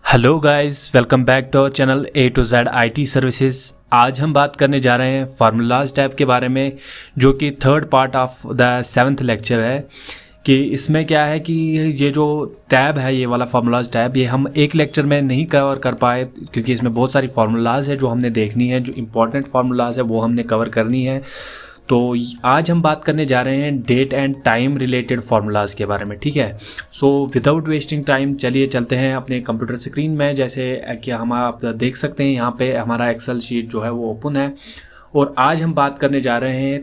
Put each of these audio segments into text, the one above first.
Hello guys, welcome back to our channel A to Z IT services. आज हम बात करने जा रहे हैं फार्मूलाज टैब के बारे में, जो कि third part of the 7th lecture है। कि इसमें क्या है कि ये जो टैब है, ये वाला फार्मूलाज टैब, ये हम एक लेक्चर में नहीं कवर कर पाए क्योंकि इसमें बहुत सारी फार्मूलाज है जो हमने देखनी है, जो इंपॉर्टेंट फार्मूलाज है वो हमने कवर करनी है। तो आज हम बात करने जा रहे हैं date and time related formulas के बारे में, ठीक है। सो विदाउट वेस्टिंग टाइम चलिए चलते हैं अपने कंप्यूटर स्क्रीन में। जैसे कि हम आप देख सकते हैं यहाँ पे हमारा एक्सेल शीट जो है वो ओपन है, और आज हम बात करने जा रहे हैं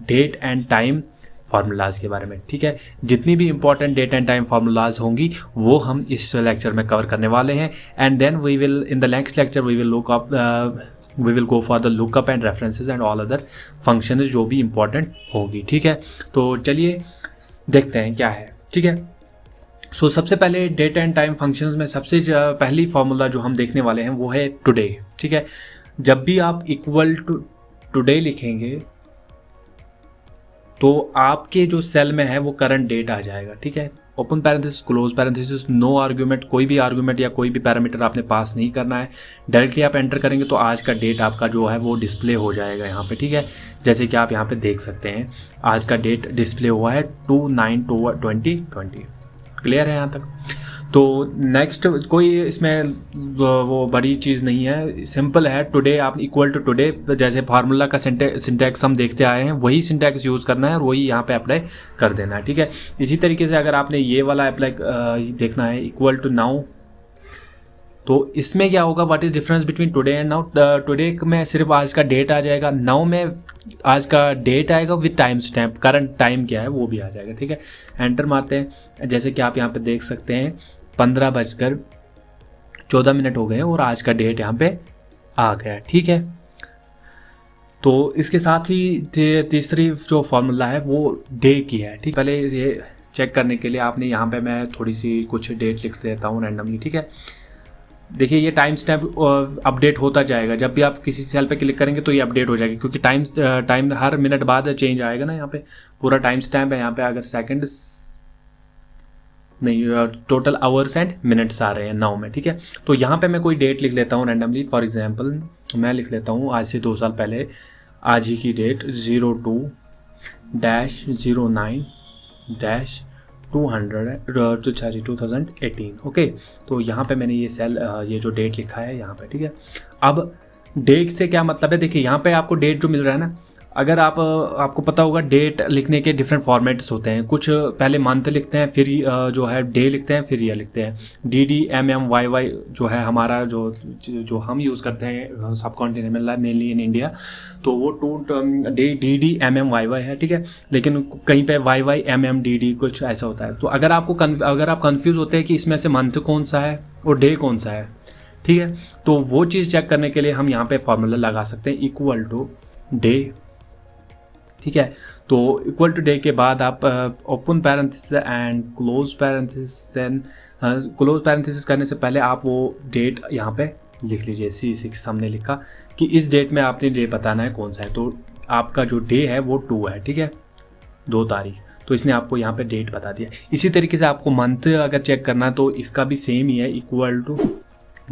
डेट एंड टाइम फार्मूलाज के बारे में, ठीक है। जितनी भी important date and time formulas होंगी वो हम इस लेक्चर में कवर करने वाले हैं। And then we will in the next lecture we will look up we will go for the lookup and references and all other function जो भी इंपॉर्टेंट होगी, ठीक है। तो चलिए देखते हैं क्या है, ठीक है। सो सबसे पहले डेट एंड टाइम फंक्शंस में सबसे पहली फार्मूला जो हम देखने वाले हैं वो है टुडे, ठीक है। जब भी आप इक्वल टू टुडे लिखेंगे तो आपके जो सेल में है वो करंट डेट आ जाएगा, ठीक है। Open parenthesis, close parenthesis, no argument, कोई भी आर्गुमेंट या कोई भी पैरामीटर आपने पास नहीं करना है। डायरेक्टली आप एंटर करेंगे तो आज का डेट आपका जो है वो डिस्प्ले हो जाएगा यहाँ पे, ठीक है। जैसे कि आप यहाँ पे देख सकते हैं आज का डेट डिस्प्ले हुआ है 2/9/2020। क्लियर है यहाँ तक। तो नेक्स्ट कोई इसमें वो बड़ी चीज़ नहीं है, सिंपल है। टुडे आप इक्वल टू टुडे, जैसे फार्मूला का सिंटैक्स हम देखते आए हैं वही सिंटैक्स यूज़ करना है और वही यहाँ पे अप्लाई कर देना है, ठीक है। इसी तरीके से अगर आपने ये वाला अप्लाई देखना है इक्वल टू नाउ, तो इसमें क्या होगा, what is difference between today and now. Today में सिर्फ आज का डेट आ जाएगा, नाउ में आज का डेट आएगा with time stamp, current time क्या है वो भी आ जाएगा, ठीक है। एंटर मारते हैं, जैसे कि आप यहाँ पे देख सकते हैं 15:14 हो गए और आज का डेट यहाँ पे आ गया, ठीक है। तो इसके साथ ही तीसरी जो फॉर्मूला है वो डे की है, ठीक। पहले ये चेक करने के लिए आपने यहाँ पे मैं थोड़ी सी कुछ डेट लिख देता हूँ रैंडमली, ठीक है। देखिए ये टाइम स्टैम्प अपडेट होता जाएगा, जब भी आप किसी सेल पे क्लिक करेंगे तो ये अपडेट हो जाएगी, क्योंकि टाइम हर मिनट बाद चेंज आएगा ना। यहाँ पे पूरा टाइम स्टैम्प है, यहाँ पे अगर सेकंड नहीं, टोटल आवर्स एंड मिनट्स आ रहे हैं नाउ में, ठीक है। तो यहाँ पे मैं कोई डेट लिख लेता हूँ रैंडमली। फॉर एग्जांपल मैं लिख लेता हूँ आज से 2 साल पहले, आज ही की डेट 02-09-2018। ओके, तो यहाँ पे मैंने ये सेल ये जो डेट लिखा है यहाँ पे, ठीक है। अब डेट से क्या मतलब है, देखिए यहाँ पे आपको डेट जो मिल रहा है ना, अगर आपको पता होगा डेट लिखने के डिफरेंट फॉर्मेट्स होते हैं। कुछ पहले मंथ लिखते हैं, फिर जो है डे लिखते हैं, फिर ईयर लिखते हैं। DD MM YY जो है हमारा जो हम यूज़ करते हैं सब कॉन्टिनेंट में, मेनली इन इंडिया, तो वो DD MM YY है, ठीक है। लेकिन कहीं पे YYMMDD कुछ ऐसा होता है। तो अगर आप कंफ्यूज होते हैं कि इसमें से मंथ कौन सा है और डे कौन सा है, ठीक है, तो वो चीज़ चेक करने के लिए हम यहाँ पे फॉर्मूला लगा सकते हैं इक्वल टू डे, ठीक है। तो इक्वल टू डे के बाद आप open parenthesis and close parenthesis, then close parenthesis करने से पहले आप वो डेट यहाँ पे लिख लीजिए। C6 हमने लिखा कि इस डेट में आपने डे बताना है कौन सा है, तो आपका जो डे है वो 2 है, ठीक है, 2 तारीख। तो इसने आपको यहाँ पे डेट बता दिया। इसी तरीके से आपको मंथ अगर चेक करना है तो इसका भी सेम ही है, equal to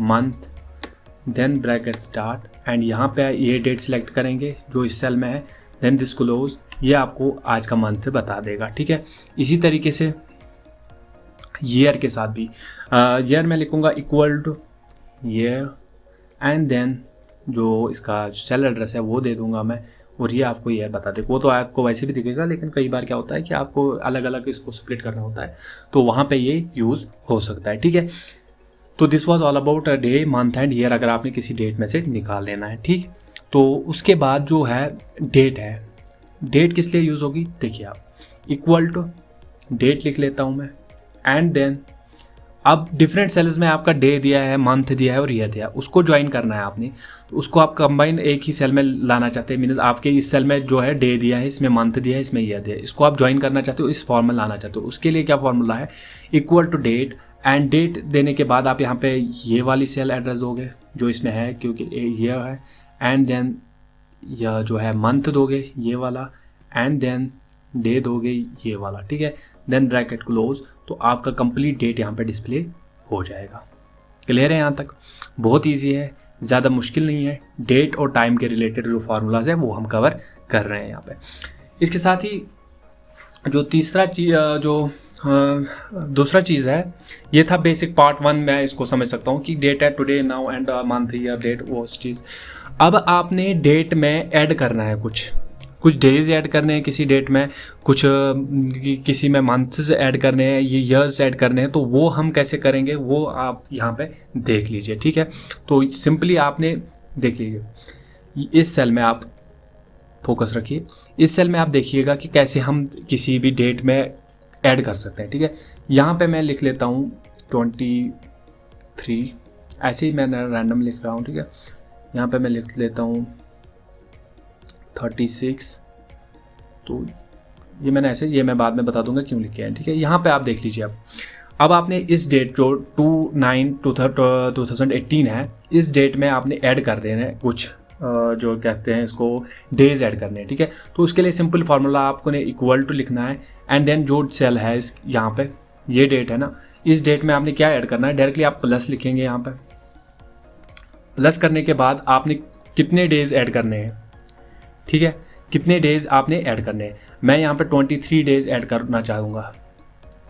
month, then bracket start, and यहाँ पे ये डेट सिलेक्ट करेंगे जो इस सेल में है, देन दिस क्लोज, ये आपको आज का मंथ बता देगा, ठीक है। इसी तरीके से ईयर के साथ भी ईयर में लिखूंगा equal to year, and then जो इसका सेल एड्रेस है वो दे दूंगा मैं, और ये आपको ईयर बता देगा। वो तो आपको वैसे भी दिखेगा, लेकिन कई बार क्या होता है कि आपको अलग अलग इसको स्प्लिट करना होता है, तो वहाँ पे ये यूज़ हो सकता है, ठीक है। तो this was all about a day, month and year, अगर आपने किसी डेट में से निकाल लेना है, ठीक। तो उसके बाद जो है डेट है, डेट किस लिए यूज़ होगी, देखिए आप इक्वल टू डेट लिख लेता हूँ मैं, एंड देन अब डिफरेंट सेल्स में आपका डे दिया है, मंथ दिया है और ईयर दिया है, उसको ज्वाइन करना है आपने। तो उसको आप कंबाइन एक ही सेल में लाना चाहते हैं, मीनस आपके इस सेल में जो है डे दिया है, इसमें मंथ दिया है, इसमें ईयर दिया है, इसको आप ज्वाइन करना चाहते हो, इस फॉर्म में लाना चाहते हो। उसके लिए क्या फॉर्मूला है, equal to date, and date देने के बाद आप यहाँ पे ये वाली सेल एड्रेस दोगे जो इसमें है, क्योंकि ये है, एंड देन यह जो है मंथ दोगे ये वाला, एंड देन डे दोगे ये वाला, ठीक है। देन ब्रैकेट क्लोज, तो आपका कंप्लीट डेट यहाँ पे डिस्प्ले हो जाएगा। क्लियर है यहाँ तक? बहुत ईजी है, ज़्यादा मुश्किल नहीं है। डेट और टाइम के रिलेटेड जो फार्मूलाज है वो हम कवर कर रहे हैं यहाँ पे। इसके साथ ही जो तीसरा चीज़ जो दूसरा चीज़ है, ये था बेसिक पार्ट 1। मैं इसको समझ सकता हूँ कि डेट है today, now and month, year, date, वो चीज़। अब आपने डेट में ऐड करना है कुछ डेज ऐड करने हैं किसी डेट में, कुछ किसी में मंथ्स ऐड करने हैं, ये ईयर्स ऐड करने हैं। तो वो हम कैसे करेंगे वो आप यहाँ पे देख लीजिए, ठीक है? तो सिंपली आपने देख लीजिए, इस सेल में आप फोकस रखिए। इस सेल में आप देखिएगा कि कैसे हम किसी भी डेट में ऐड कर सकते हैं, ठीक है? यहाँ पे मैं लिख लेता हूँ 23, ऐसे ही मैं रैंडम लिख रहा हूँ, ठीक है? यहाँ पे मैं लिख लेता हूँ 36। तो ये मैंने ऐसे, ये मैं बाद में बता दूंगा क्यों लिखे हैं, ठीक है? यहाँ पे आप देख लीजिए। अब आपने इस डेट जो 2/9/2018 है, इस डेट में आपने ऐड कर देना है कुछ जो कहते हैं इसको डेज ऐड करने हैं, ठीक है? तो उसके लिए सिंपल फार्मूला आपको ने इक्वल टू लिखना है, एंड देन जो सेल है इस यहाँ पे ये डेट है ना, इस डेट में आपने क्या ऐड करना है, डायरेक्टली आप प्लस लिखेंगे। यहाँ पे प्लस करने के बाद आपने कितने डेज ऐड करने हैं, ठीक है? कितने डेज आपने ऐड करने हैं। मैं यहाँ पे 23 डेज ऐड करना चाहूँगा।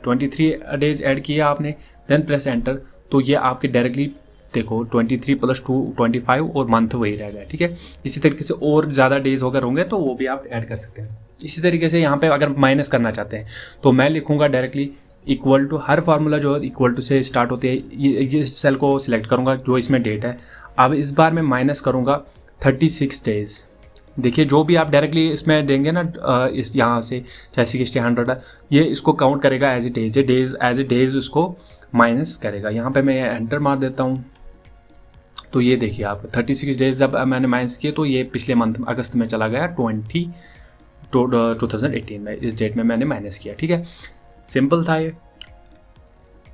23 डेज ऐड किया आपने, देन प्रेस एंटर। तो ये आपके डायरेक्टली देखो 23 + 2 25 और मंथ वही रह गया, ठीक है? इसी तरीके से और ज़्यादा डेज अगर होंगे तो वो भी आप ऐड कर सकते हैं। इसी तरीके से यहाँ पे अगर माइनस करना चाहते हैं तो मैं लिखूँगा डायरेक्टली इक्वल टू, हर फार्मूला जो है इक्वल टू से स्टार्ट होती है। ये सेल को सिलेक्ट करूँगा जो इसमें डेट है। अब इस बार मैं माइनस करूँगा 36 डेज। देखिए जो भी आप डायरेक्टली इसमें देंगे ना, इस यहाँ से जैसे 60 100 ये इसको काउंट करेगा एज ए डेज, ये डेज एज ए डेज उसको माइनस करेगा। यहाँ पे मैं एंटर मार देता हूँ। तो ये देखिए आप 36 डेज जब मैंने माइनस किए तो ये पिछले मंथ अगस्त में चला गया 2018 में, इस डेट में मैंने माइनस किया, ठीक है? सिंपल था, ये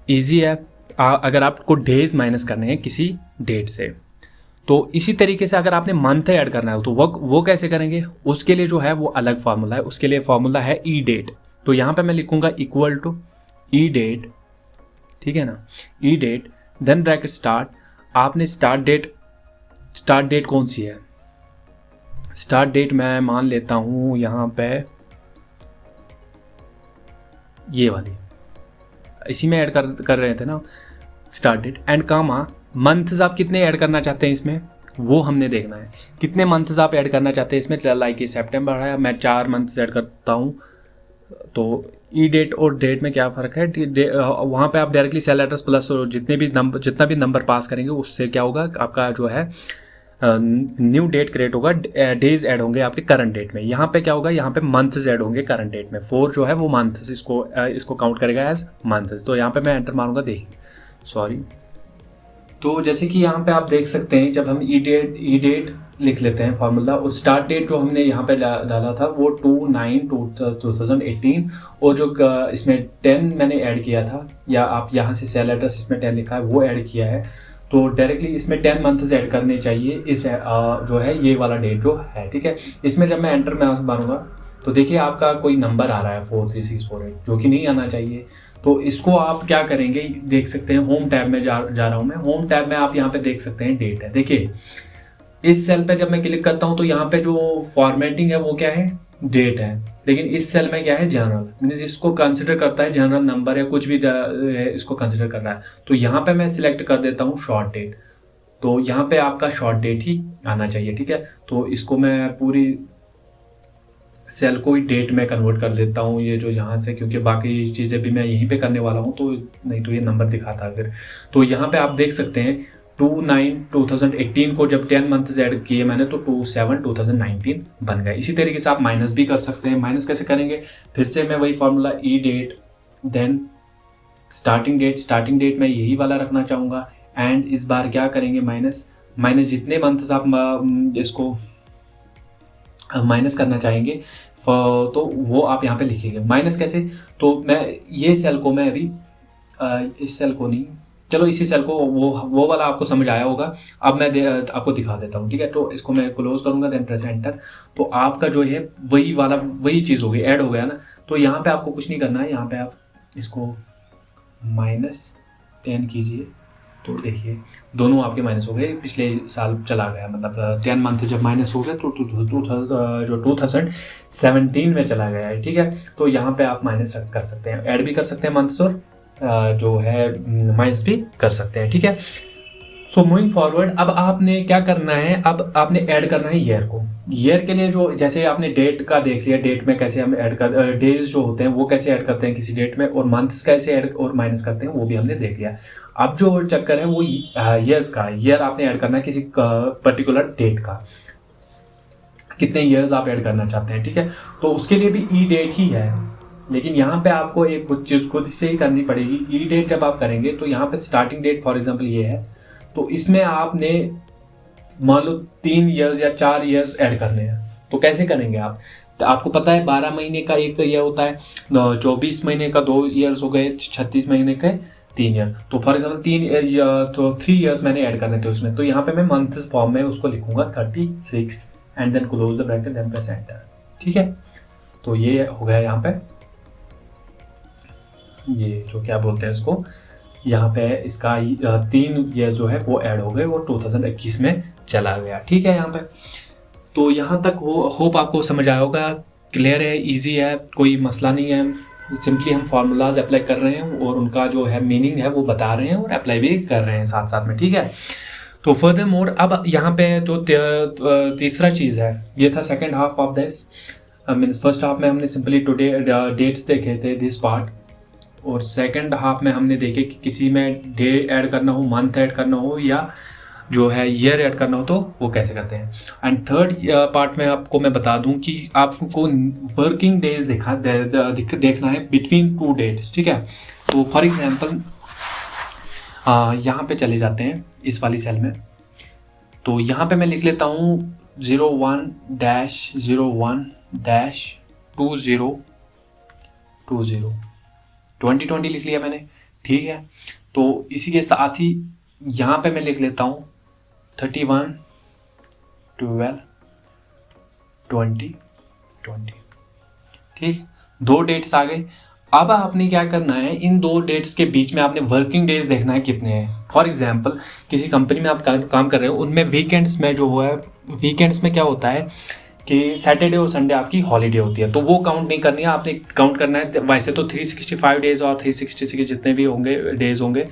ईजी है। अगर आपको डेज माइनस करने हैं किसी डेट से। तो इसी तरीके से अगर आपने मंथ ऐड करना है तो वो कैसे करेंगे, उसके लिए जो है वो अलग फार्मूला है। उसके लिए फार्मूला है ई डेट। तो यहाँ पे मैं लिखूंगा इक्वल टू ई डेट, ठीक है ना? ई डेट देन ब्रैकेट स्टार्ट। आपने स्टार्ट डेट कौन सी है? स्टार्ट डेट मैं मान लेता हूँ यहाँ पे ये वाली, इसी में ऐड कर रहे थे ना start date and comma. Months आप कितने ऐड करना चाहते हैं इसमें वो हमने देखना है। कितने मंथ्स आप ऐड करना चाहते हैं इसमें, लाइक सितंबर है, मैं 4 मंथ्स ऐड करता हूँ। तो ई डेट और डेट में क्या फ़र्क है, वहाँ पे आप डायरेक्टली सेल एड्रेस प्लस जितना भी नंबर पास करेंगे उससे क्या होगा, आपका जो है न्यू डेट क्रिएट होगा, डेज ऐड होंगे आपके करंट डेट में। यहाँ पे क्या होगा, यहाँ पे मंथ्स ऐड होंगे करंट डेट में। 4 जो है वो मंथ्स, इसको काउंट करेगा एज मंथ्स। तो यहाँ पे मैं एंटर मारूंगा, देखिए सॉरी। तो जैसे कि यहाँ पे आप देख सकते हैं, जब हम ई डेट लिख लेते हैं फार्मूला, और स्टार्ट डेट जो हमने यहाँ पे डाला था वो 2/9/2018, और जो इसमें 10 मैंने ऐड किया था, या आप यहाँ से सेल एड्रेस इसमें 10 लिखा है वो ऐड किया है, तो डायरेक्टली इसमें 10 मंथ्स ऐड करने चाहिए इस जो है ये वाला डेट जो है, ठीक है? इसमें जब मैं एंटर में मारूंगा तो देखिए आपका कोई नंबर आ रहा है 43648, जो कि नहीं आना चाहिए। तो इसको आप क्या करेंगे, देख सकते हैं होम टैब में जा रहा हूँ मैं। होम टैब में आप यहाँ पे देख सकते हैं डेट है। देखिए इस सेल पे जब मैं क्लिक करता हूँ तो यहाँ पे जो फॉर्मेटिंग है वो क्या है, डेट है। लेकिन इस सेल में क्या है, जनरल, मीन्स इसको कंसिडर करता है जनरल नंबर या कुछ भी इसको कंसिडर कर रहा है। तो यहाँ पे मैं सिलेक्ट कर देता हूँ शॉर्ट डेट। तो यहाँ पे आपका शॉर्ट डेट ही आना चाहिए, ठीक है? तो इसको मैं पूरी सेल को ही डेट में कन्वर्ट कर देता हूँ, ये जो यहाँ से, क्योंकि बाकी चीज़ें भी मैं यहीं पे करने वाला हूँ, तो नहीं तो ये नंबर दिखाता फिर। तो यहाँ पे आप देख सकते हैं 2/9/2018 को जब 10 मंथ्स ऐड किए मैंने तो 2/7/2019 बन गया। इसी तरीके से आप माइनस भी कर सकते हैं। माइनस कैसे करेंगे, फिर से मैं वही फॉर्मूला ई डेट देन स्टार्टिंग डेट मैं यही वाला रखना चाहूँगा, एंड इस बार क्या करेंगे, माइनस जितने मंथ्स आप इसको माइनस करना चाहेंगे तो वो आप यहाँ पे लिखेंगे। माइनस कैसे, तो मैं ये सेल को मैं अभी इस सेल को नहीं, चलो इसी सेल को, वो वाला आपको समझ आया होगा। अब मैं आपको दिखा देता हूँ, ठीक है? तो इसको मैं क्लोज करूँगा, देन प्रेस एंटर। तो आपका जो है वही चीज़ हो गई, ऐड हो गया ना। तो यहाँ पे आपको कुछ नहीं करना है, यहाँ पे आप इसको -10 कीजिए, तो देखिए दोनों आपके माइनस हो गए, पिछले साल चला गया, मतलब 10 मंथ जब माइनस हो गए तो जो 2017 में चला गया है, ठीक है। तो यहाँ पे आप माइनस कर सकते हैं, ऐड भी कर सकते हैं मंथ्स और जो है माइनस भी कर सकते हैं, ठीक है। सो मूविंग फॉरवर्ड, अब आपने क्या करना है, अब आपने ऐड करना है ईयर को। ईयर के लिए जो जैसे आपने डेट का देख लिया, डेट में कैसे हम ऐड कर, डेज जो होते हैं वो कैसे ऐड करते हैं किसी डेट में, और मंथ्स कैसे ऐड और माइनस करते हैं वो भी हमने देख लिया। अब जो चक्कर है वो ईयर्स का, ईयर आपने ऐड करना है किसी पर्टिकुलर डेट का, कितने ईयर्स आप ऐड करना चाहते हैं, ठीक है। तो उसके लिए भी ई डेट ही है, लेकिन यहाँ पे आपको एक कुछ चीज़ खुद से ही करनी पड़ेगी। ई डेट जब आप करेंगे तो यहाँ पे स्टार्टिंग डेट फॉर एग्जांपल ये है, तो इसमें आपने मान लो 3 ईयर्स या 4 ईयर्स ऐड करने हैं। तो कैसे करेंगे आप, तो आपको पता है 12 महीने का एक ईयर होता है, 24 महीने का 2 ईयर्स हो गए, 36 महीने के 3 ईयर। तो फॉर एग्जाम्पल 3 ईयर्स मैंने ऐड करने थे उसमें, तो यहाँ पे मैं मंथ्स फॉर्म में उसको लिखूंगा 36 and then close the bracket then press enter, ठीक है। तो ये हो गया यहाँ पे, ये जो क्या बोलते हैं इसको, यहाँ पे इसका 3 ईयर जो है वो ऐड हो गए, वो 2021 में चला गया, ठीक है। यहाँ पे तो यहाँ तक होप आपको समझ आया होगा, क्लियर है, इजी है, कोई मसला नहीं है। सिंपली हम फार्मूलाज अप्लाई कर रहे हैं और उनका जो है मीनिंग है वो बता रहे हैं और अप्लाई भी कर रहे हैं साथ साथ में, ठीक है। तो फर्दर मोर, अब यहाँ पे जो तीसरा चीज़ है, ये था second half of this, means first half में हमने सिंपली टुडे डेट्स देखे थे दिस पार्ट, और सेकंड हाफ में हमने देखे कि किसी में डे ऐड करना हो, मंथ ऐड करना हो, या जो है ईयर ऐड करना हो तो वो कैसे करते हैं। एंड थर्ड पार्ट में आपको मैं बता दूं कि आपको वर्किंग डेज देखना है बिटवीन 2 डेट्स, ठीक है। तो फॉर एग्जांपल यहाँ पे चले जाते हैं इस वाली सेल में, तो यहाँ पे मैं लिख लेता हूँ 01-01-2020 2020 लिख लिया मैंने, ठीक है। तो इसी के साथ ही यहाँ पे मैं लिख लेता हूँ 31-12-2020, ठीक। 2 डेट्स आ गए। अब आपने क्या करना है, इन 2 डेट्स के बीच में आपने वर्किंग डेज देखना है कितने हैं। फॉर एग्जांपल किसी कंपनी में आप काम कर रहे हो, उनमें वीकेंड्स में जो है, वीकेंड्स में क्या होता है कि सैटरडे और संडे आपकी हॉलीडे होती है, तो वो काउंट नहीं करनी है, आपने काउंट करना है वैसे तो 365 डेज और 366 जितने भी होंगे डेज होंगे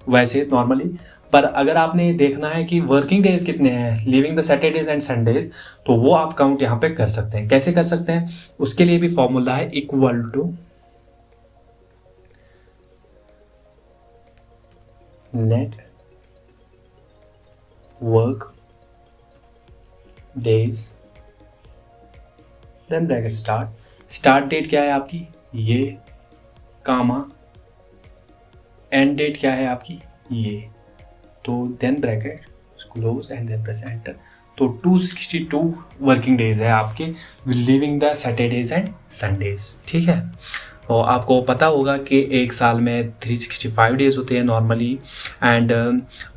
वैसे नॉर्मली, पर अगर आपने देखना है कि वर्किंग डेज कितने हैं living the Saturdays and Sundays, तो वो आप काउंट यहाँ पे कर सकते हैं। कैसे कर सकते हैं, उसके लिए भी फॉर्मूला है equal to network days then bracket start date क्या है आपकी ये, कामा एंड डेट क्या है आपकी ये, तो then bracket close and then press enter. तो 262 वर्किंग डेज है आपके leaving the Saturdays and Sundays, ठीक है। तो आपको पता होगा कि एक साल में 365 डेज होते हैं normally, and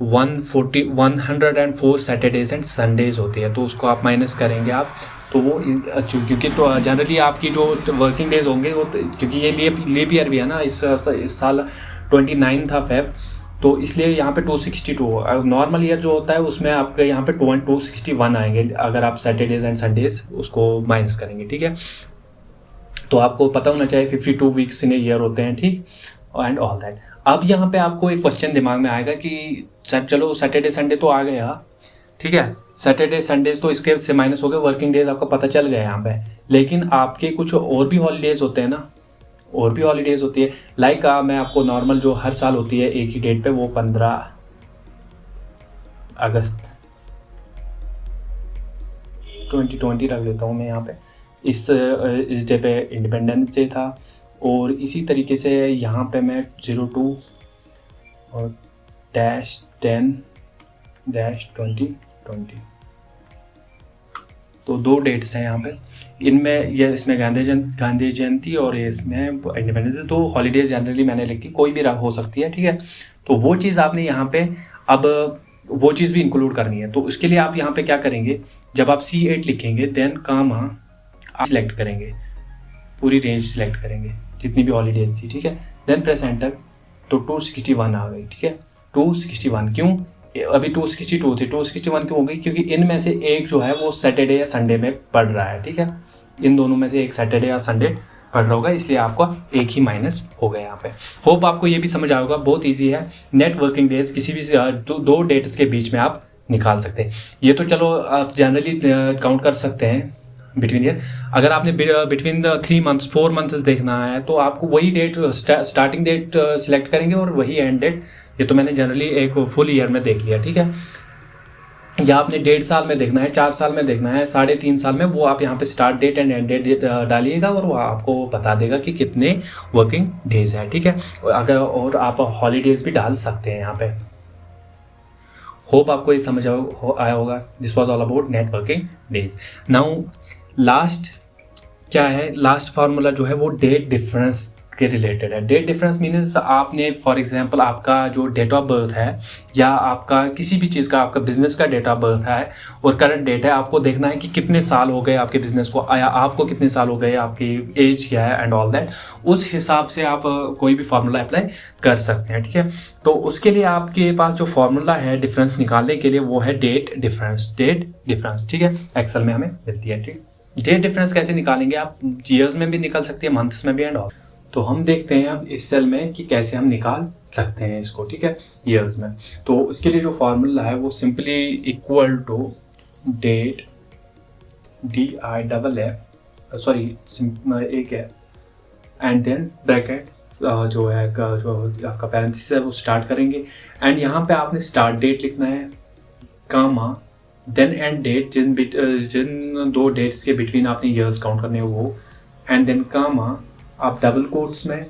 104 Saturdays and Sundays होते हैं, तो उसको आप माइनस करेंगे आप, तो वो क्योंकि तो जनरली आपकी जो वर्किंग डेज होंगे वो, क्योंकि ये लीप ईयर भी है ना, इस साल 29 था फेब, तो इसलिए यहाँ पे 262 नॉर्मल ईयर जो होता है उसमें आपके यहाँ पे 261 आएंगे अगर आप सैटरडेज एंड संडेज उसको माइनस करेंगे, ठीक है। तो आपको पता होना चाहिए 52 वीक्स इन ए ईयर होते हैं, ठीक, एंड ऑल दैट। अब यहाँ पे आपको एक क्वेश्चन दिमाग में आएगा कि चलो सैटरडे संडे तो आ गया, ठीक है, सैटरडे संडेज तो इसके से माइनस हो गए, वर्किंग डेज आपका पता चल गया यहाँ पे, लेकिन आपके कुछ और भी हॉलीडेज होते हैं ना, और भी हॉलीडेज होती है, लाइक मैं आपको नॉर्मल जो हर साल होती है एक ही डेट पे, वो 15 अगस्त 2020 रख देता हूँ मैं यहाँ पे, इस डे पे इंडिपेंडेंस डे था, और इसी तरीके से यहाँ पे मैं 02 और -10-2020, तो 2 डेट्स हैं यहाँ पे, इनमें ये इसमें गांधी जयंती और ये इसमें इंडिपेंडेंस डे, तो हॉलीडेज जनरली मैंने लिखी, कोई भी हो सकती है, ठीक है। तो वो चीज़ आपने यहाँ पे अब वो चीज़ भी इंक्लूड करनी है, तो उसके लिए आप यहाँ पे क्या करेंगे, जब आप C8 लिखेंगे देन कामा आप सिलेक्ट करेंगे, पूरी रेंज सिलेक्ट करेंगे जितनी भी हॉलीडेज थी, ठीक है, देन प्रेस एंटर, तो 261 आ गई, ठीक है, 261 क्यों? अभी 262 थी, 261 क्यों हो गई? क्योंकि इनमें से एक जो है वो सैटरडे या संडे में पड़ रहा है, ठीक है। इन दोनों में से एक सैटरडे या संडे पड़ रहा होगा, इसलिए आपका एक ही माइनस हो गया यहाँ पे। होप आपको ये भी समझ आया होगा। बहुत ईजी है। नेट वर्किंग डेज किसी भी दो डेट्स के बीच में आप निकाल सकते हैं। ये तो चलो आप जनरली काउंट कर सकते हैं बिटवीन ईयर। अगर आपने बिटवीन 3 मंथ्स 4 मंथ्स देखना है तो आपको वही डेट स्टार्टिंग डेट सिलेक्ट करेंगे और वही एंड डेट। ये तो मैंने जनरली एक फुल ईयर में देख लिया, ठीक है। या आपने 1.5 साल में देखना है, 4 साल में देखना है, 3.5 साल में, वो आप यहाँ पे start date and end date डालिएगा और वो आपको बता देगा कि कितने वर्किंग डेज है, ठीक है। अगर और आप हॉलीडेज भी डाल सकते हैं यहाँ पे। होप आपको ये समझ आया होगा। This was all about net working days. Now last क्या है, लास्ट फार्मूला जो है वो डेट डिफरेंस के रिलेटेड है। डेट डिफरेंस मीन्स आपने फॉर एग्जांपल आपका जो डेट ऑफ बर्थ है या आपका किसी भी चीज़ का, आपका बिजनेस का डेट ऑफ बर्थ है और करंट डेट है, आपको देखना है कि कितने साल हो गए आपके बिजनेस को, या आपको कितने साल हो गए, आपकी एज क्या है एंड ऑल दैट। उस हिसाब से आप कोई भी फार्मूला अप्लाई कर सकते हैं, ठीक है। तो उसके लिए आपके पास जो फार्मूला है डिफरेंस निकालने के लिए वो है डेट डिफरेंस, ठीक है। एक्सेल में हमें मिलती है, ठीक। डेट डिफरेंस कैसे निकालेंगे आप? ईयर्स में भी निकल सकते हैं, मंथ्स में भी एंड ऑल। तो हम देखते हैं अब इस सेल में कि कैसे हम निकाल सकते हैं इसको, ठीक है, ईयर्स में। तो उसके लिए जो फार्मूला है वो simply equal to date DIFF sorry एक है एंड देन ब्रैकेट जो है जो आपका पैरेंथेसिस है वो स्टार्ट करेंगे एंड यहाँ पे आपने स्टार्ट डेट लिखना है, कामा देन एंड डेट, जिन दो डेट्स के बिटवीन आपने ईयर्स काउंट करने हैं वो, एंड देन कामा आप डबल कोट्स में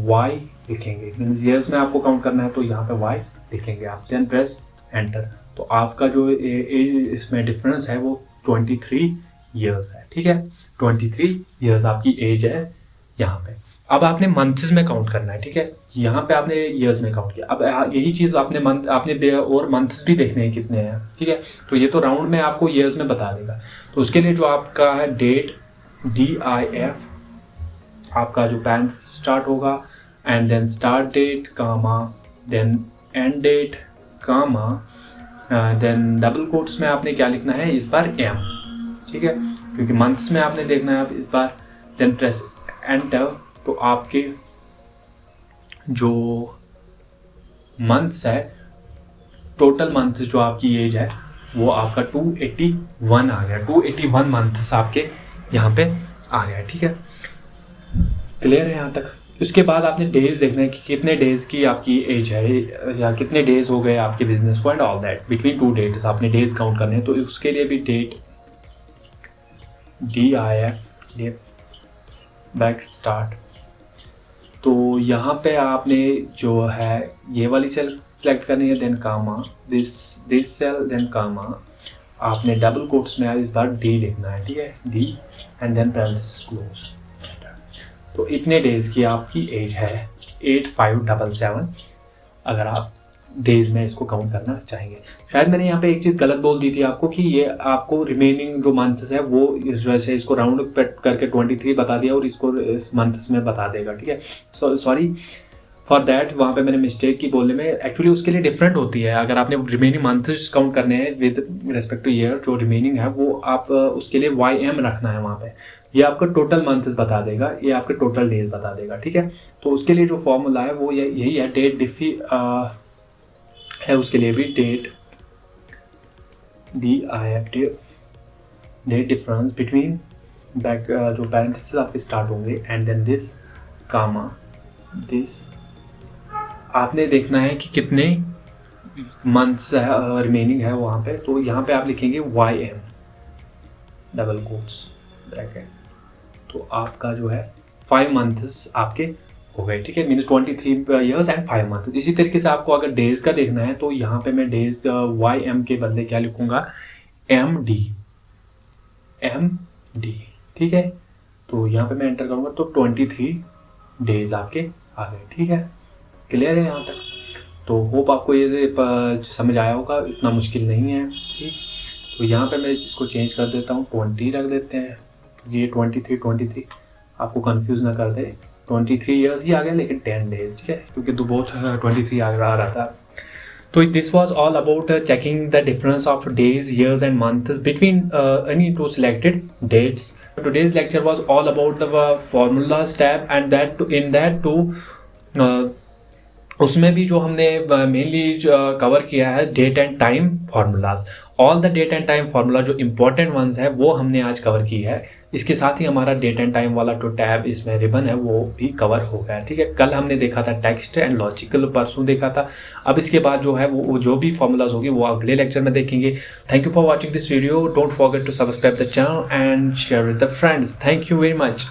y लिखेंगे, मीन्स ईयर्स में आपको काउंट करना है तो यहाँ पे y लिखेंगे आप, देन प्रेस एंटर। तो आपका जो एज इसमें डिफरेंस है वो 23 ईयर्स है, ठीक है। 23 ईयर्स आपकी एज है यहाँ पे। अब आपने मंथ्स में काउंट करना है, ठीक है। यहाँ पे आपने ईयर्स में काउंट किया। अब यही चीज़ आपने और मंथ्स भी देखने हैं कितने हैं, ठीक है। तो ये तो राउंड में आपको ईयर्स में बता देगा। तो उसके लिए जो आपका है डेट DIF, आपका जो पैन स्टार्ट होगा and then start date comma then end date comma then double quotes में आपने क्या लिखना है इस बार M, ठीक है, क्योंकि मंथ्स में आपने देखना है आप इस बार, देन प्रेस एंटर। तो आपके जो मंथ्स है, टोटल मंथ्स जो आपकी एज है वो आपका 281 आ गया, 281 मंथ्स आपके यहाँ पे आ गया, ठीक है। क्लियर है यहाँ तक? उसके बाद आपने डेज देखना है कि कितने डेज की आपकी एज है या कितने डेज हो गए आपके बिजनेस को and all that. Between 2 dates आपने डेज काउंट करने हैं, तो उसके लिए भी डेट DIF बैक स्टार्ट। तो यहाँ पे आपने जो है ये वाली सेल सेलेक्ट करनी है, then comma this cell, then comma आपने डबल कोट्स में इस बार D लिखना है, ठीक है, D and then parenthesis close. तो इतने डेज की आपकी एज है 8577, अगर आप डेज में इसको काउंट करना चाहेंगे। शायद मैंने यहाँ पे एक चीज़ गलत बोल दी थी आपको कि ये आपको रिमेनिंग जो मंथ्स है वो इस वजह से इसको राउंड करके 23 बता दिया और इसको इस मंथ्स में बता देगा, ठीक है। सॉरी फॉर दैट, वहाँ पे मैंने मिस्टेक की बोलने में। एक्चुअली उसके लिए डिफरेंट होती है। अगर आपने रिमेनिंग मंथ्स काउंट करने हैं विद रिस्पेक्ट टू ईयर, जो रिमेनिंग है वो आप उसके लिए YM रखना है वहाँ पे। ये आपका टोटल मंथ्स बता देगा, ये आपके टोटल डेज बता देगा, ठीक है। तो उसके लिए जो फॉर्मूला है वो यही है, डेट डिफी है, उसके लिए भी date DIF date difference between back जो पैरेंथेसिस आपके स्टार्ट होंगे and then this comma this, आपने देखना है कि कितने मंथ्स रिमेनिंग है वहाँ पे। तो यहाँ पे आप लिखेंगे YM डबल कोट्स ब्रैकेट। तो आपका जो है 5 मंथ्स आपके हो गए, ठीक है, मीन्स 23 ईयर्स एंड 5 मंथ। इसी तरीके से आपको अगर डेज का देखना है तो यहाँ पे मैं डेज YM के बदले क्या लिखूँगा, MD, ठीक है। तो यहाँ पे मैं एंटर करूँगा तो 23 डेज आपके आ गए, ठीक है। क्लियर है यहाँ तक? तो होप आपको ये समझ आया होगा, इतना मुश्किल नहीं है, ठीक। तो यहाँ पे मैं इसको चेंज कर देता हूँ, 20 रख देते हैं। ये 23 आपको कंफ्यूज ना कर दे, 23 ईयर्स ही आ गया लेकिन 10 डेज, ठीक है, क्योंकि तो बहुत 23 आ रहा था। तो this was all about checking the difference of days, years and months between any two selected dates. Today's lecture was all about the formulas tab, and that in that too उसमें भी जो हमने मेनली कवर किया है date and time formulas. All the date and time formula जो important ones है वो हमने आज कवर की है. इसके साथ ही हमारा डेट एंड टाइम वाला जो टैब इसमें रिबन है वो भी कवर हो गया. ठीक है, कल हमने देखा था टेक्स्ट एंड लॉजिकल, परसों देखा था. अब इसके बाद जो है वो जो भी फार्मूलाज होगी वो अगले लेक्चर में देखेंगे. Thank you for watching this video. Don't forget to subscribe the channel and share with the friends. Thank you very much.